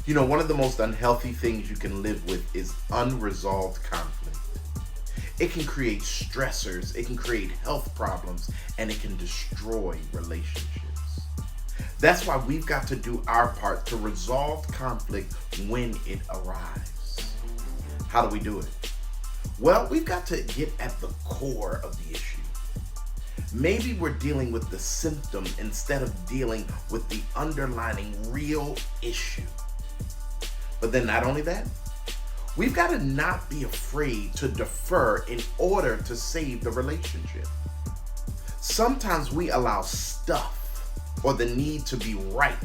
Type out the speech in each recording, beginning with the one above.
One of the most unhealthy things you can live with is unresolved conflict. It can create stressors, it can create health problems, and it can destroy relationships. That's why we've got to do our part to resolve conflict when it arrives. How do we do it? Well, we've got to get at the core of the issue. Maybe we're dealing with the symptom instead of dealing with the underlying real issue. But then not only that, we've got to not be afraid to defer in order to save the relationship. Sometimes we allow stuff or the need to be right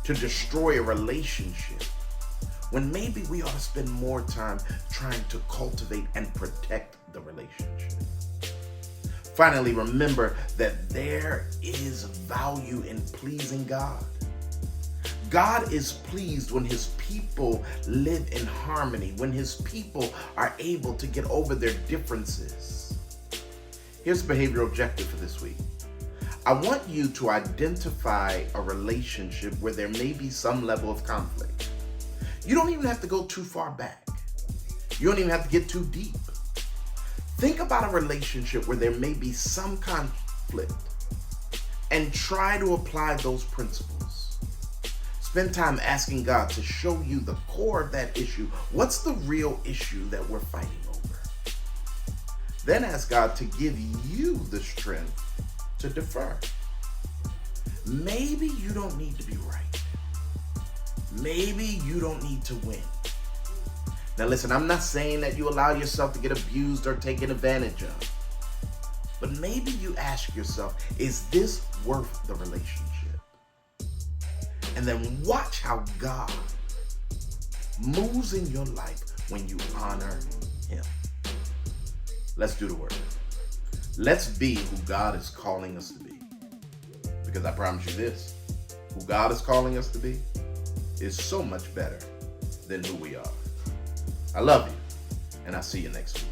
to destroy a relationship when maybe we ought to spend more time trying to cultivate and protect the relationship. Finally, remember that there is value in pleasing God. God is pleased when his people live in harmony, when his people are able to get over their differences. Here's the behavioral objective for this week. I want you to identify a relationship where there may be some level of conflict. You don't even have to go too far back. You don't even have to get too deep. Think about a relationship where there may be some conflict and try to apply those principles. Spend time asking God to show you the core of that issue. What's the real issue that we're fighting over? Then ask God to give you the strength to defer. Maybe you don't need to be right. Maybe you don't need to win. Now listen, I'm not saying that you allow yourself to get abused or taken advantage of. But maybe you ask yourself, is this worth the relationship? And then watch how God moves in your life when you honor him. Let's do the work. Let's be who God is calling us to be. Because I promise you this, who God is calling us to be is so much better than who we are. I love you, and I'll see you next week.